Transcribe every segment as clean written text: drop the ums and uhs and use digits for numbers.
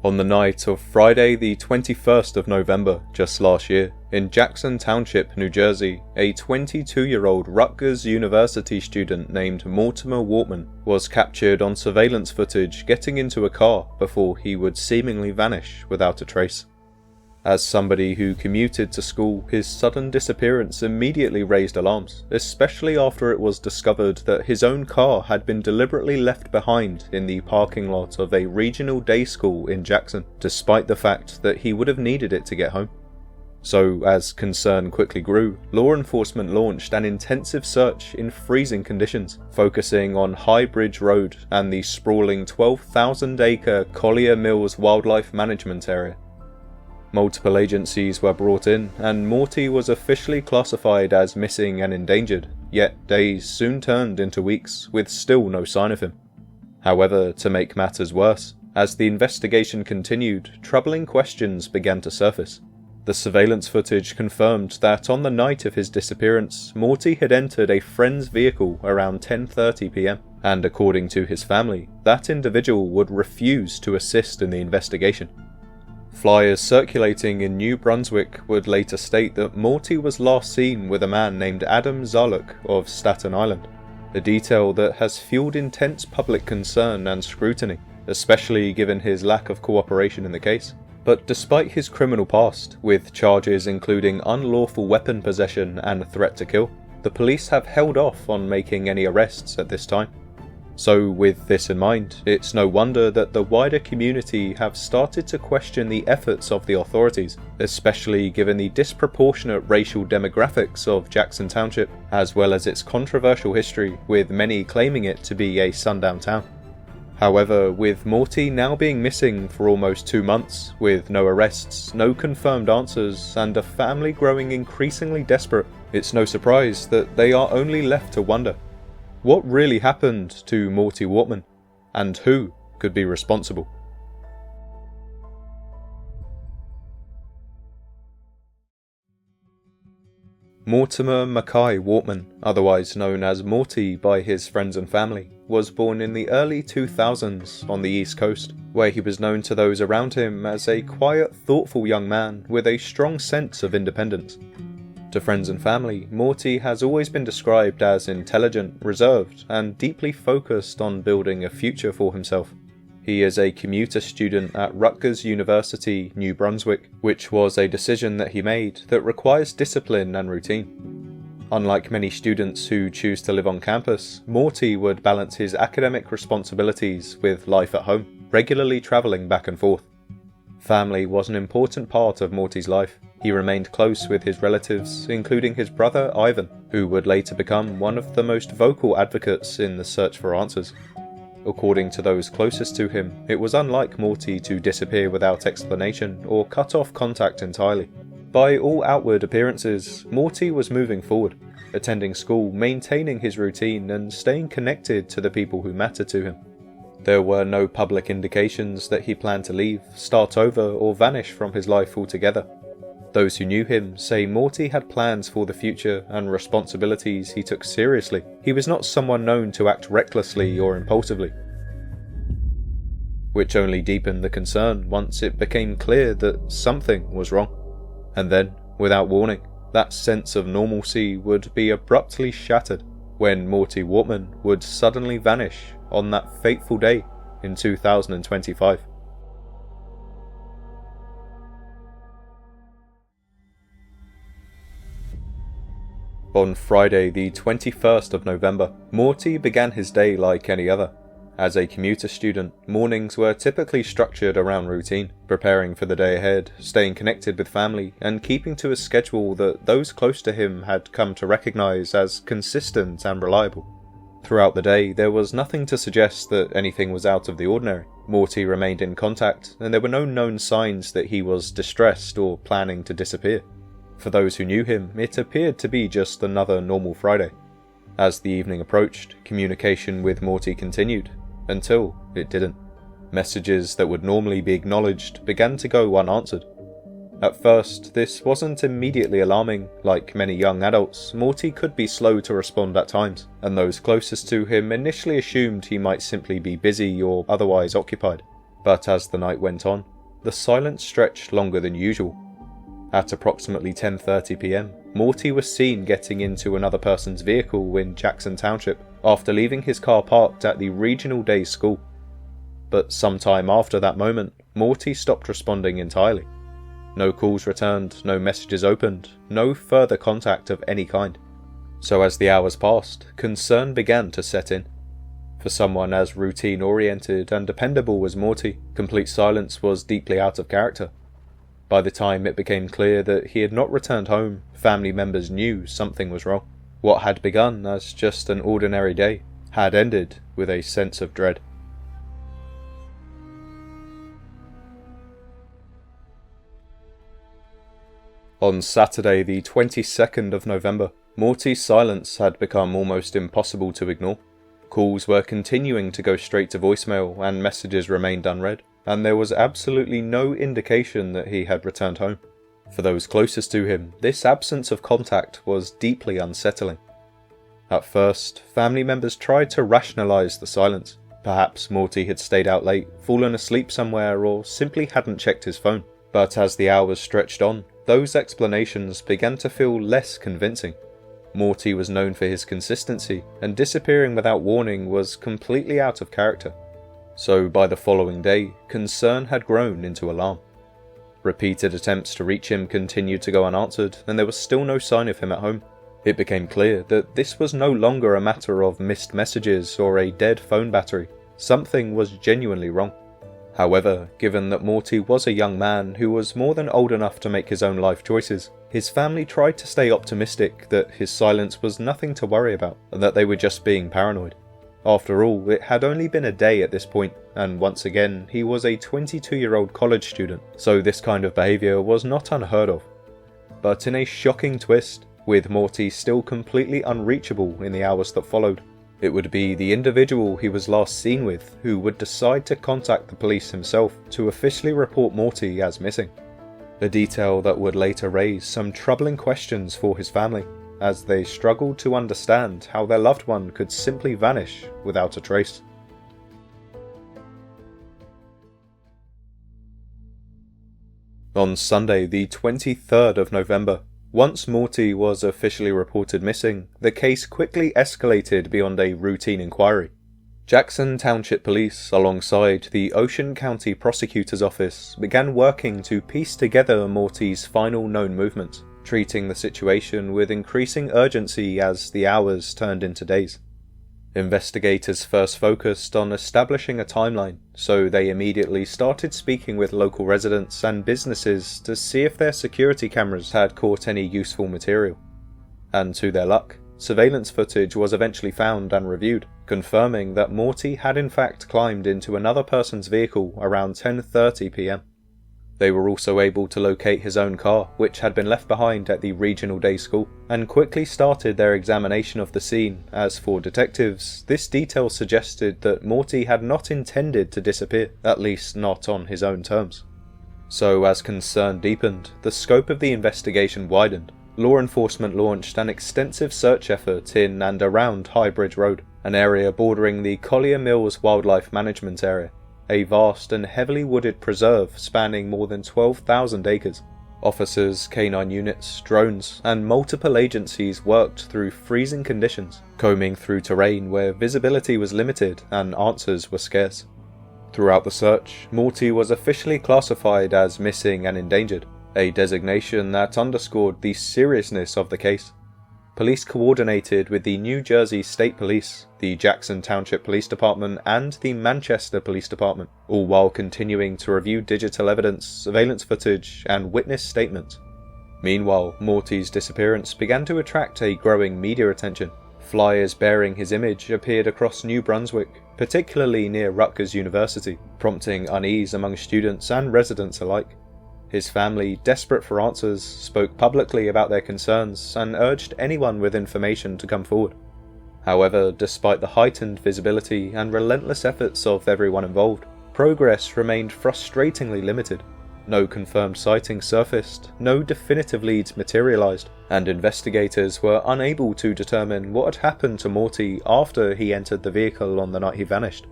On the night of Friday the 21st of November just last year, in Jackson Township, New Jersey, a 22-year-old Rutgers University student named Mortimer Wortman was captured on surveillance footage getting into a car before he would seemingly vanish without a trace. As somebody who commuted to school, his sudden disappearance immediately raised alarms, especially after it was discovered that his own car had been deliberately left behind in the parking lot of a regional day school in Jackson, despite the fact that he would have needed it to get home. So, as concern quickly grew, law enforcement launched an intensive search in freezing conditions, focusing on High Bridge Road and the sprawling 12,000-acre Collier Mills Wildlife Management Area. Multiple agencies were brought in, and Morty was officially classified as missing and endangered, yet days soon turned into weeks with still no sign of him. However, to make matters worse, as the investigation continued, troubling questions began to surface. The surveillance footage confirmed that on the night of his disappearance, Morty had entered a friend's vehicle around 10:30 p.m, and according to his family, that individual would refuse to assist in the investigation. Flyers circulating in New Brunswick would later state that Morty was last seen with a man named Adam Zaluk of Staten Island, a detail that has fueled intense public concern and scrutiny, especially given his lack of cooperation in the case. But despite his criminal past, with charges including unlawful weapon possession and threat to kill, the police have held off on making any arrests at this time. So with this in mind, it's no wonder that the wider community have started to question the efforts of the authorities, especially given the disproportionate racial demographics of Jackson Township, as well as its controversial history, with many claiming it to be a sundown town. However, with Morty now being missing for almost 2 months, with no arrests, no confirmed answers, and a family growing increasingly desperate, it's no surprise that they are only left to wonder: what really happened to Morty Wortman, and who could be responsible? Mortimer Mackay Wortman, otherwise known as Morty by his friends and family, was born in the early 2000s on the East Coast, where he was known to those around him as a quiet, thoughtful young man with a strong sense of independence. To friends and family, Morty has always been described as intelligent, reserved, and deeply focused on building a future for himself. He is a commuter student at Rutgers University, New Brunswick, which was a decision that he made that requires discipline and routine. Unlike many students who choose to live on campus, Morty would balance his academic responsibilities with life at home, regularly travelling back and forth. Family was an important part of Morty's life. He remained close with his relatives, including his brother Ivan, who would later become one of the most vocal advocates in the search for answers. According to those closest to him, it was unlike Morty to disappear without explanation or cut off contact entirely. By all outward appearances, Morty was moving forward, attending school, maintaining his routine, and staying connected to the people who mattered to him. There were no public indications that he planned to leave, start over, or vanish from his life altogether. Those who knew him say Morty had plans for the future and responsibilities he took seriously. He was not someone known to act recklessly or impulsively, which only deepened the concern once it became clear that something was wrong. And then, without warning, that sense of normalcy would be abruptly shattered when Morty Wortman would suddenly vanish on that fateful day in 2025. On Friday the 21st of November, Morty began his day like any other. As a commuter student, mornings were typically structured around routine, preparing for the day ahead, staying connected with family, and keeping to a schedule that those close to him had come to recognise as consistent and reliable. Throughout the day, there was nothing to suggest that anything was out of the ordinary. Morty remained in contact, and there were no known signs that he was distressed or planning to disappear. For those who knew him, it appeared to be just another normal Friday. As the evening approached, communication with Morty continued, until it didn't. Messages that would normally be acknowledged began to go unanswered. At first, this wasn't immediately alarming. Like many young adults, Morty could be slow to respond at times, and those closest to him initially assumed he might simply be busy or otherwise occupied. But as the night went on, the silence stretched longer than usual. At approximately 10:30 p.m, Morty was seen getting into another person's vehicle in Jackson Township after leaving his car parked at the regional day school. But sometime after that moment, Morty stopped responding entirely. No calls returned, no messages opened, no further contact of any kind. So as the hours passed, concern began to set in. For someone as routine-oriented and dependable as Morty, complete silence was deeply out of character. By the time it became clear that he had not returned home, family members knew something was wrong. What had begun as just an ordinary day had ended with a sense of dread. On Saturday the 22nd of November, Morty's silence had become almost impossible to ignore. Calls were continuing to go straight to voicemail and messages remained unread, and there was absolutely no indication that he had returned home. For those closest to him, this absence of contact was deeply unsettling. At first, family members tried to rationalise the silence. Perhaps Morty had stayed out late, fallen asleep somewhere, or simply hadn't checked his phone. But as the hours stretched on, those explanations began to feel less convincing. Morty was known for his consistency, and disappearing without warning was completely out of character. So by the following day, concern had grown into alarm. Repeated attempts to reach him continued to go unanswered, and there was still no sign of him at home. It became clear that this was no longer a matter of missed messages or a dead phone battery. Something was genuinely wrong. However, given that Morty was a young man who was more than old enough to make his own life choices, his family tried to stay optimistic that his silence was nothing to worry about and that they were just being paranoid. After all, it had only been a day at this point, and once again, he was a 22-year-old college student, so this kind of behaviour was not unheard of. But in a shocking twist, with Morty still completely unreachable in the hours that followed, it would be the individual he was last seen with who would decide to contact the police himself to officially report Morty as missing. A detail that would later raise some troubling questions for his family, as they struggled to understand how their loved one could simply vanish without a trace. On Sunday, the 23rd of November, once Morty was officially reported missing, the case quickly escalated beyond a routine inquiry. Jackson Township Police, alongside the Ocean County Prosecutor's Office, began working to piece together Morty's final known movements, treating the situation with increasing urgency as the hours turned into days. Investigators first focused on establishing a timeline, so they immediately started speaking with local residents and businesses to see if their security cameras had caught any useful material. And to their luck, surveillance footage was eventually found and reviewed, confirming that Morty had in fact climbed into another person's vehicle around 10:30 p.m. They were also able to locate his own car, which had been left behind at the regional day school, and quickly started their examination of the scene, as for detectives, this detail suggested that Morty had not intended to disappear, at least not on his own terms. So as concern deepened, the scope of the investigation widened. Law enforcement launched an extensive search effort in and around High Bridge Road, an area bordering the Collier Mills Wildlife Management Area, a vast and heavily wooded preserve spanning more than 12,000 acres. Officers, canine units, drones, and multiple agencies worked through freezing conditions, combing through terrain where visibility was limited and answers were scarce. Throughout the search, Morty was officially classified as missing and endangered, a designation that underscored the seriousness of the case. Police coordinated with the New Jersey State Police, the Jackson Township Police Department, and the Manchester Police Department, all while continuing to review digital evidence, surveillance footage, and witness statements. Meanwhile, Morty's disappearance began to attract a growing media attention. Flyers bearing his image appeared across New Brunswick, particularly near Rutgers University, prompting unease among students and residents alike. His family, desperate for answers, spoke publicly about their concerns and urged anyone with information to come forward. However, despite the heightened visibility and relentless efforts of everyone involved, progress remained frustratingly limited. No confirmed sightings surfaced, no definitive leads materialized, and investigators were unable to determine what had happened to Morty after he entered the vehicle on the night he vanished.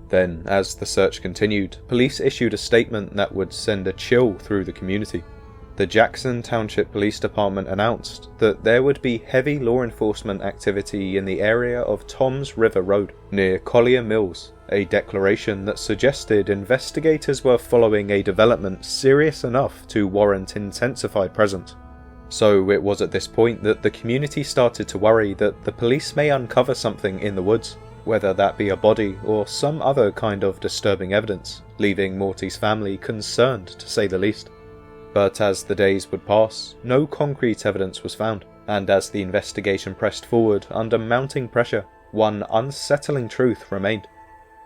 Then, as the search continued, police issued a statement that would send a chill through the community. The Jackson Township Police Department announced that there would be heavy law enforcement activity in the area of Toms River Road, near Collier Mills, a declaration that suggested investigators were following a development serious enough to warrant intensified presence. So it was at this point that the community started to worry that the police may uncover something in the woods, whether that be a body or some other kind of disturbing evidence, leaving Morty's family concerned to say the least. But as the days would pass, no concrete evidence was found, and as the investigation pressed forward under mounting pressure, one unsettling truth remained.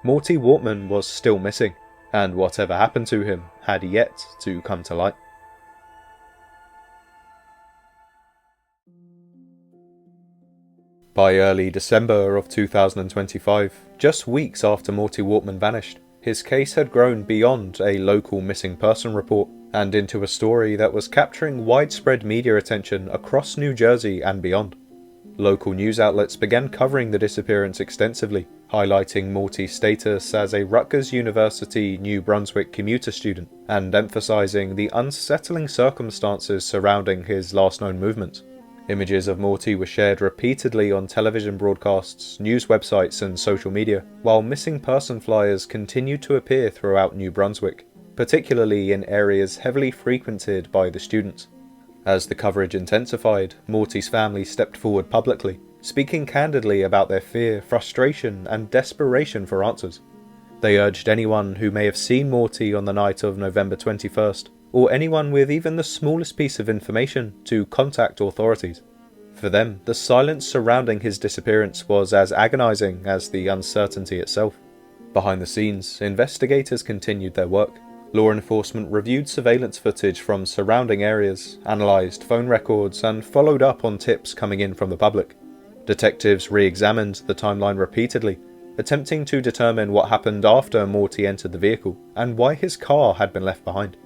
Morty Wortman was still missing, and whatever happened to him had yet to come to light. By early December of 2025, just weeks after Morty Wortman vanished, his case had grown beyond a local missing person report and into a story that was capturing widespread media attention across New Jersey and beyond. Local news outlets began covering the disappearance extensively, highlighting Morty's status as a Rutgers University, New Brunswick commuter student and emphasizing the unsettling circumstances surrounding his last known movements. Images of Morty were shared repeatedly on television broadcasts, news websites and social media, while missing person flyers continued to appear throughout New Brunswick, particularly in areas heavily frequented by the students. As the coverage intensified, Morty's family stepped forward publicly, speaking candidly about their fear, frustration and desperation for answers. They urged anyone who may have seen Morty on the night of November 21st, or anyone with even the smallest piece of information, to contact authorities. For them, the silence surrounding his disappearance was as agonizing as the uncertainty itself. Behind the scenes, investigators continued their work. Law enforcement reviewed surveillance footage from surrounding areas, analysed phone records, and followed up on tips coming in from the public. Detectives re-examined the timeline repeatedly, attempting to determine what happened after Morty entered the vehicle and why his car had been left behind.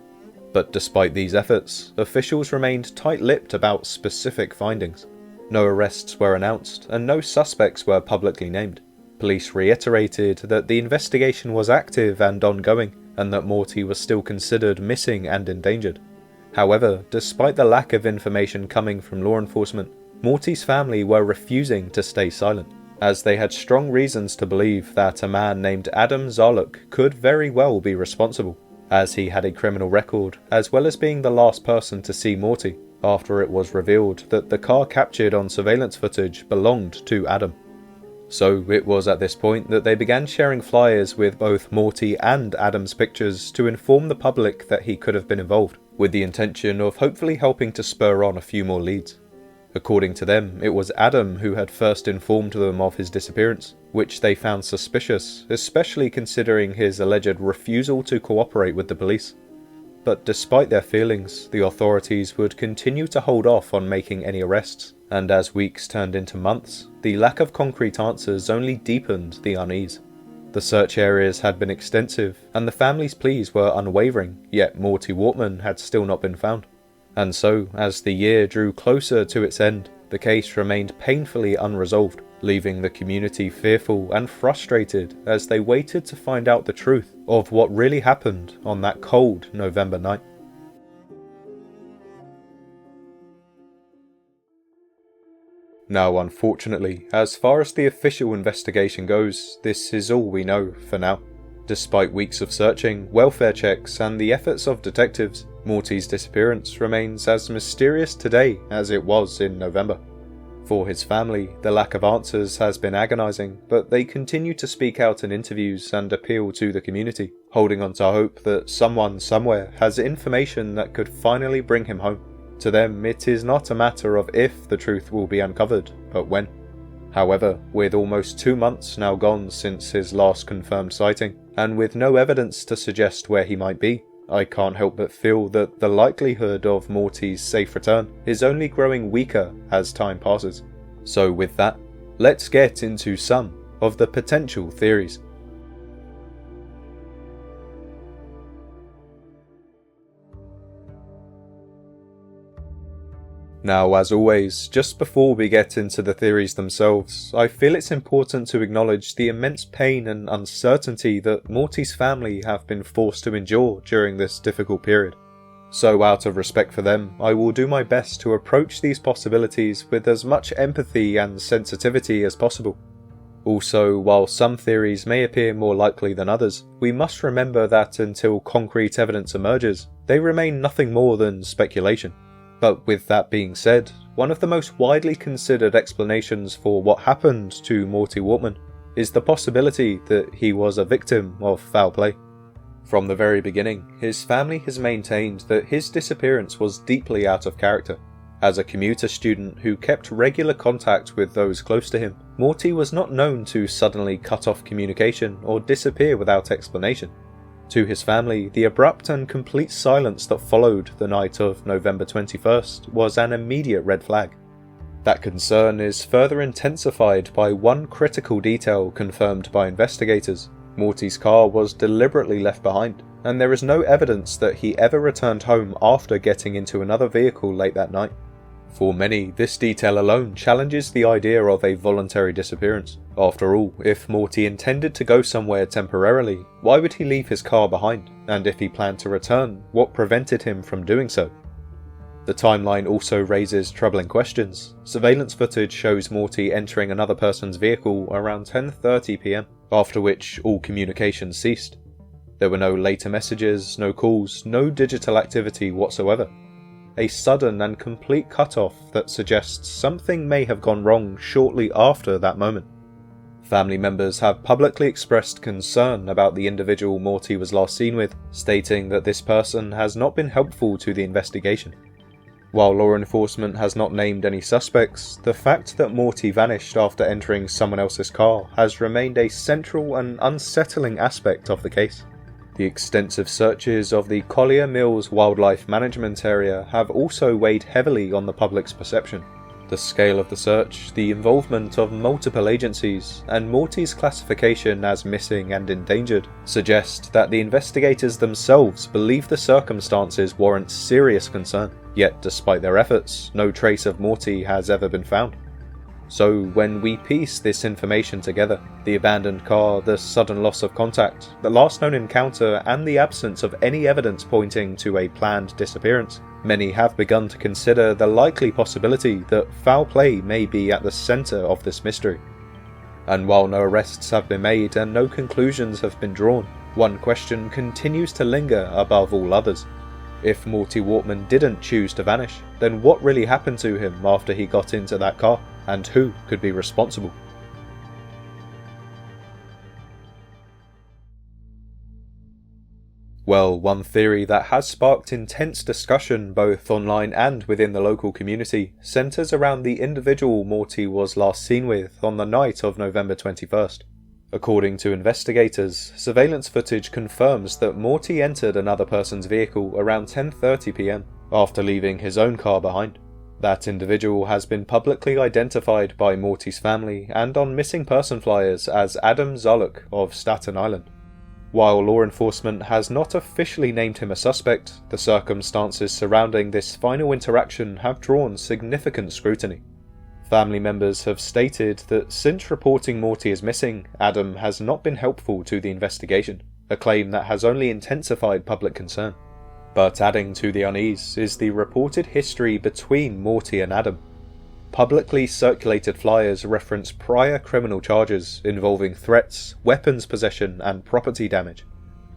But despite these efforts, officials remained tight-lipped about specific findings. No arrests were announced, and no suspects were publicly named. Police reiterated that the investigation was active and ongoing, and that Morty was still considered missing and endangered. However, despite the lack of information coming from law enforcement, Morty's family were refusing to stay silent, as they had strong reasons to believe that a man named Adam Zarluk could very well be responsible, as he had a criminal record, as well as being the last person to see Morty, after it was revealed that the car captured on surveillance footage belonged to Adam. So it was at this point that they began sharing flyers with both Morty and Adam's pictures to inform the public that he could have been involved, with the intention of hopefully helping to spur on a few more leads. According to them, it was Adam who had first informed them of his disappearance, which they found suspicious, especially considering his alleged refusal to cooperate with the police. But despite their feelings, the authorities would continue to hold off on making any arrests, and as weeks turned into months, the lack of concrete answers only deepened the unease. The search areas had been extensive, and the family's pleas were unwavering, yet Morty Wortman had still not been found. And so, as the year drew closer to its end, the case remained painfully unresolved, leaving the community fearful and frustrated as they waited to find out the truth of what really happened on that cold November night. Now, unfortunately, as far as the official investigation goes, this is all we know for now. Despite weeks of searching, welfare checks, and the efforts of detectives, Morty's disappearance remains as mysterious today as it was in November. For his family, the lack of answers has been agonizing, but they continue to speak out in interviews and appeal to the community, holding on to hope that someone somewhere has information that could finally bring him home. To them, it is not a matter of if the truth will be uncovered, but when. However, with almost 2 months now gone since his last confirmed sighting, and with no evidence to suggest where he might be, I can't help but feel that the likelihood of Morty's safe return is only growing weaker as time passes. So with that, let's get into some of the potential theories. Now, as always, just before we get into the theories themselves, I feel it's important to acknowledge the immense pain and uncertainty that Morty's family have been forced to endure during this difficult period. So out of respect for them, I will do my best to approach these possibilities with as much empathy and sensitivity as possible. Also, while some theories may appear more likely than others, we must remember that until concrete evidence emerges, they remain nothing more than speculation. But with that being said, one of the most widely considered explanations for what happened to Morty Wortman is the possibility that he was a victim of foul play. From the very beginning, his family has maintained that his disappearance was deeply out of character. As a commuter student who kept regular contact with those close to him, Morty was not known to suddenly cut off communication or disappear without explanation. To his family, the abrupt and complete silence that followed the night of November 21st was an immediate red flag. That concern is further intensified by one critical detail confirmed by investigators. Morty's car was deliberately left behind, and there is no evidence that he ever returned home after getting into another vehicle late that night. For many, this detail alone challenges the idea of a voluntary disappearance. After all, if Morty intended to go somewhere temporarily, why would he leave his car behind? And if he planned to return, what prevented him from doing so? The timeline also raises troubling questions. Surveillance footage shows Morty entering another person's vehicle around 10:30 PM, after which all communication ceased. There were no later messages, no calls, no digital activity whatsoever. A sudden and complete cut-off that suggests something may have gone wrong shortly after that moment. Family members have publicly expressed concern about the individual Morty was last seen with, stating that this person has not been helpful to the investigation. While law enforcement has not named any suspects, the fact that Morty vanished after entering someone else's car has remained a central and unsettling aspect of the case. The extensive searches of the Collier Mills Wildlife Management Area have also weighed heavily on the public's perception. The scale of the search, the involvement of multiple agencies, and Morty's classification as missing and endangered suggest that the investigators themselves believe the circumstances warrant serious concern. Yet, despite their efforts, no trace of Morty has ever been found. So, when we piece this information together, the abandoned car, the sudden loss of contact, the last known encounter, and the absence of any evidence pointing to a planned disappearance, many have begun to consider the likely possibility that foul play may be at the centre of this mystery. And while no arrests have been made and no conclusions have been drawn, one question continues to linger above all others. If Morty Wortman didn't choose to vanish, then what really happened to him after he got into that car, and who could be responsible? Well, one theory that has sparked intense discussion both online and within the local community centres around the individual Morty was last seen with on the night of November 21st. According to investigators, surveillance footage confirms that Morty entered another person's vehicle around 10:30 PM after leaving his own car behind. That individual has been publicly identified by Morty's family and on missing person flyers as Adam Zaluk of Staten Island. While law enforcement has not officially named him a suspect, the circumstances surrounding this final interaction have drawn significant scrutiny. Family members have stated that since reporting Morty as missing, Adam has not been helpful to the investigation, a claim that has only intensified public concern. But adding to the unease is the reported history between Morty and Adam. Publicly circulated flyers reference prior criminal charges involving threats, weapons possession, and property damage.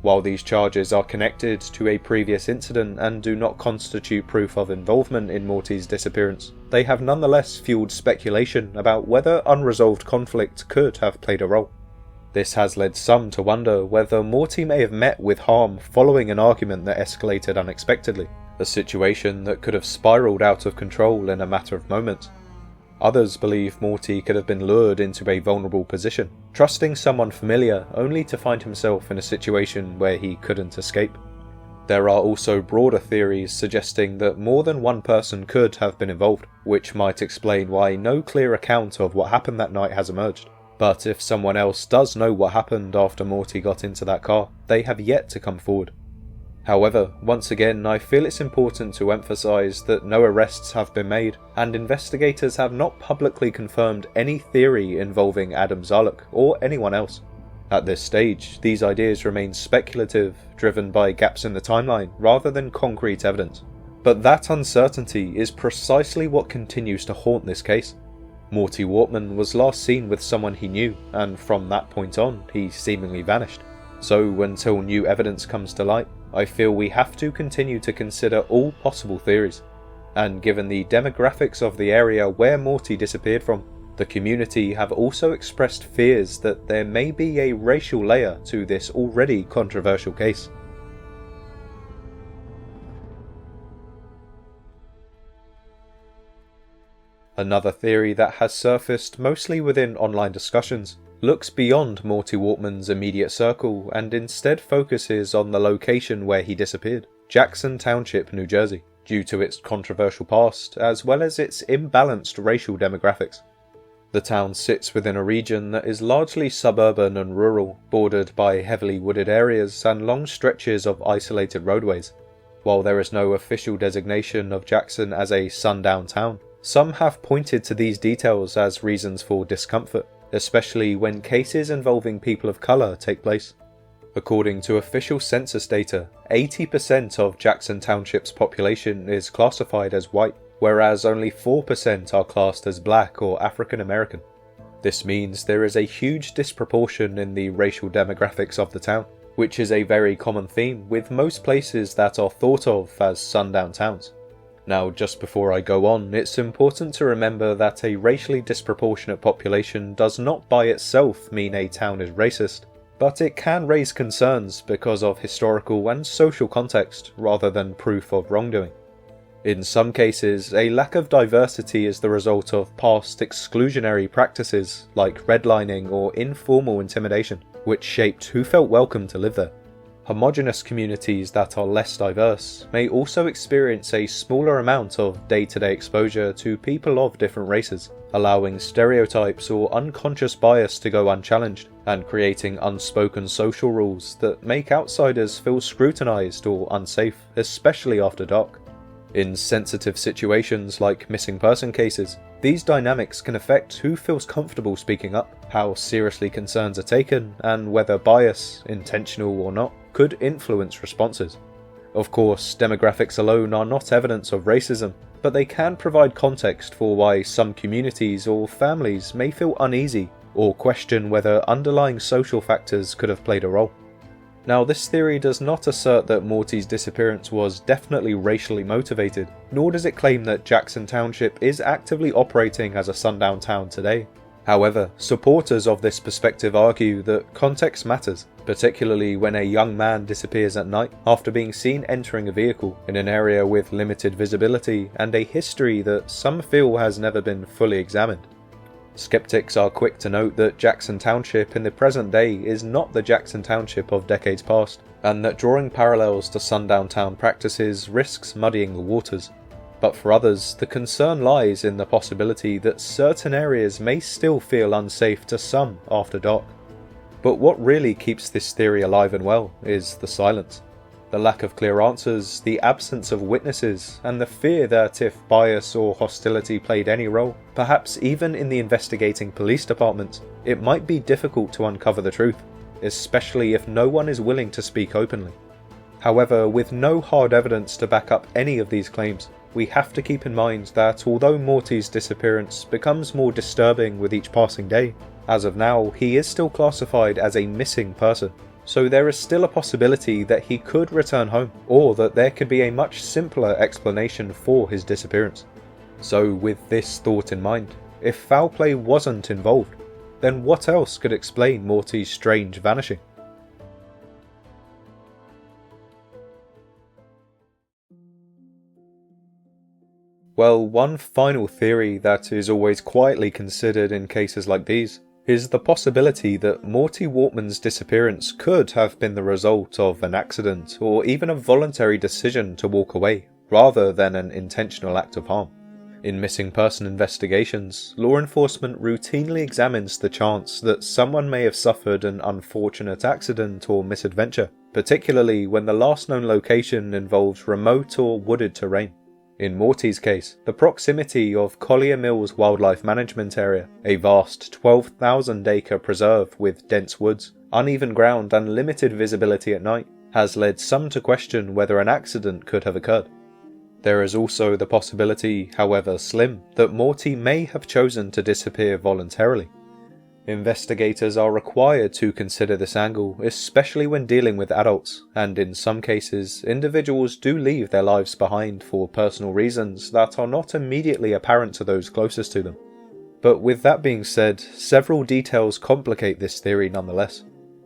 While these charges are connected to a previous incident and do not constitute proof of involvement in Morty's disappearance, they have nonetheless fueled speculation about whether unresolved conflict could have played a role. This has led some to wonder whether Morty may have met with harm following an argument that escalated unexpectedly, a situation that could have spiraled out of control in a matter of moments. Others believe Morty could have been lured into a vulnerable position, trusting someone familiar only to find himself in a situation where he couldn't escape. There are also broader theories suggesting that more than one person could have been involved, which might explain why no clear account of what happened that night has emerged. But if someone else does know what happened after Morty got into that car, they have yet to come forward. However, once again, I feel it's important to emphasize that no arrests have been made, and investigators have not publicly confirmed any theory involving Adam Zaluk or anyone else. At this stage, these ideas remain speculative, driven by gaps in the timeline rather than concrete evidence. But that uncertainty is precisely what continues to haunt this case. Morty Wortman was last seen with someone he knew, and from that point on, he seemingly vanished. So until new evidence comes to light, I feel we have to continue to consider all possible theories. And given the demographics of the area where Morty disappeared from, the community have also expressed fears that there may be a racial layer to this already controversial case. Another theory that has surfaced mostly within online discussions looks beyond Morty Wortman's immediate circle and instead focuses on the location where he disappeared, Jackson Township, New Jersey, due to its controversial past as well as its imbalanced racial demographics. The town sits within a region that is largely suburban and rural, bordered by heavily wooded areas and long stretches of isolated roadways. While there is no official designation of Jackson as a Sundown Town, some have pointed to these details as reasons for discomfort, especially when cases involving people of colour take place. According to official census data, 80% of Jackson Township's population is classified as white, whereas only 4% are classed as black or African American. This means there is a huge disproportion in the racial demographics of the town, which is a very common theme with most places that are thought of as sundown towns. Now, just before I go on, it's important to remember that a racially disproportionate population does not by itself mean a town is racist, but it can raise concerns because of historical and social context rather than proof of wrongdoing. In some cases, a lack of diversity is the result of past exclusionary practices like redlining or informal intimidation, which shaped who felt welcome to live there. Homogeneous communities that are less diverse may also experience a smaller amount of day-to-day exposure to people of different races, allowing stereotypes or unconscious bias to go unchallenged, and creating unspoken social rules that make outsiders feel scrutinized or unsafe, especially after dark. In sensitive situations like missing person cases, these dynamics can affect who feels comfortable speaking up, how seriously concerns are taken, and whether bias, intentional or not, could influence responses. Of course, demographics alone are not evidence of racism, but they can provide context for why some communities or families may feel uneasy or question whether underlying social factors could have played a role. Now, this theory does not assert that Morty's disappearance was definitely racially motivated, nor does it claim that Jackson Township is actively operating as a sundown town today. However, supporters of this perspective argue that context matters, particularly when a young man disappears at night after being seen entering a vehicle in an area with limited visibility and a history that some feel has never been fully examined. Skeptics are quick to note that Jackson Township in the present day is not the Jackson Township of decades past, and that drawing parallels to Sundown Town practices risks muddying the waters. But for others, the concern lies in the possibility that certain areas may still feel unsafe to some after dark. But what really keeps this theory alive and well is the silence. The lack of clear answers, the absence of witnesses, and the fear that if bias or hostility played any role, perhaps even in the investigating police department, it might be difficult to uncover the truth, especially if no one is willing to speak openly. However, with no hard evidence to back up any of these claims, we have to keep in mind that although Morty's disappearance becomes more disturbing with each passing day, as of now he is still classified as a missing person, so there is still a possibility that he could return home, or that there could be a much simpler explanation for his disappearance. So with this thought in mind, if foul play wasn't involved, then what else could explain Morty's strange vanishing? Well, one final theory that is always quietly considered in cases like these is the possibility that Morty Wortman's disappearance could have been the result of an accident or even a voluntary decision to walk away, rather than an intentional act of harm. In missing person investigations, law enforcement routinely examines the chance that someone may have suffered an unfortunate accident or misadventure, particularly when the last known location involves remote or wooded terrain. In Morty's case, the proximity of Collier Mills Wildlife Management Area, a vast 12,000-acre preserve with dense woods, uneven ground and limited visibility at night, has led some to question whether an accident could have occurred. There is also the possibility, however slim, that Morty may have chosen to disappear voluntarily. Investigators are required to consider this angle, especially when dealing with adults, and in some cases, individuals do leave their lives behind for personal reasons that are not immediately apparent to those closest to them. But with that being said, several details complicate this theory nonetheless.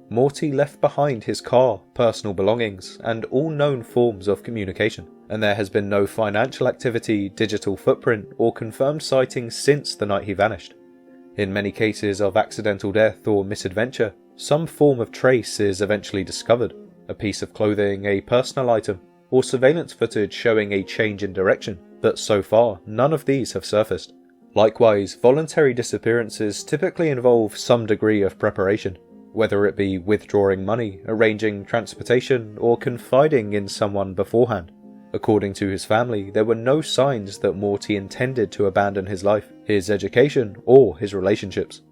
Morty left behind his car, personal belongings, and all known forms of communication, and there has been no financial activity, digital footprint, or confirmed sightings since the night he vanished. In many cases of accidental death or misadventure, some form of trace is eventually discovered, a piece of clothing, a personal item, or surveillance footage showing a change in direction, but so far none of these have surfaced. Likewise, voluntary disappearances typically involve some degree of preparation, whether it be withdrawing money, arranging transportation, or confiding in someone beforehand. According to his family, there were no signs that Morty intended to abandon his life, his education, or his relationships.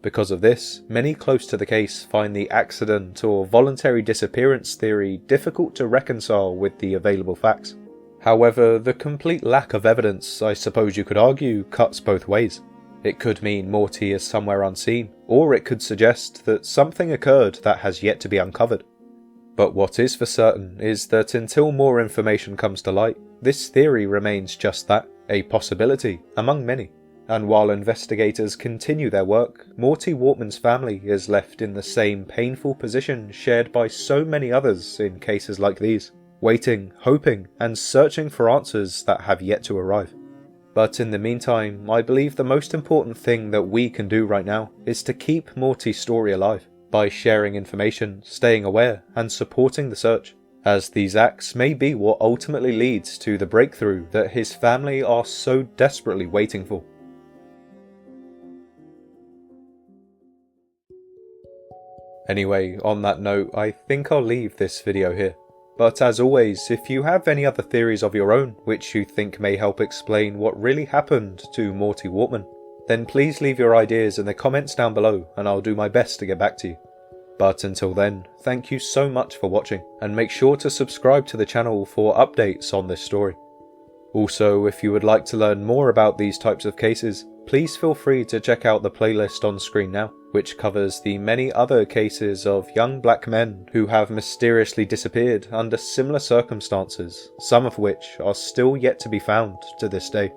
Because of this, many close to the case find the accident or voluntary disappearance theory difficult to reconcile with the available facts. However, the complete lack of evidence, I suppose you could argue, cuts both ways. It could mean Morty is somewhere unseen, or it could suggest that something occurred that has yet to be uncovered. But what is for certain is that until more information comes to light, this theory remains just that, a possibility among many. And while investigators continue their work, Morty Wortman's family is left in the same painful position shared by so many others in cases like these, waiting, hoping, and searching for answers that have yet to arrive. But in the meantime, I believe the most important thing that we can do right now is to keep Morty's story alive, by sharing information, staying aware, and supporting the search, as these acts may be what ultimately leads to the breakthrough that his family are so desperately waiting for. Anyway, on that note, I think I'll leave this video here. But as always, if you have any other theories of your own which you think may help explain what really happened to Morty Wortman, then please leave your ideas in the comments down below and I'll do my best to get back to you. But until then, thank you so much for watching, and make sure to subscribe to the channel for updates on this story. Also, if you would like to learn more about these types of cases, please feel free to check out the playlist on screen now, which covers the many other cases of young black men who have mysteriously disappeared under similar circumstances, some of which are still yet to be found to this day.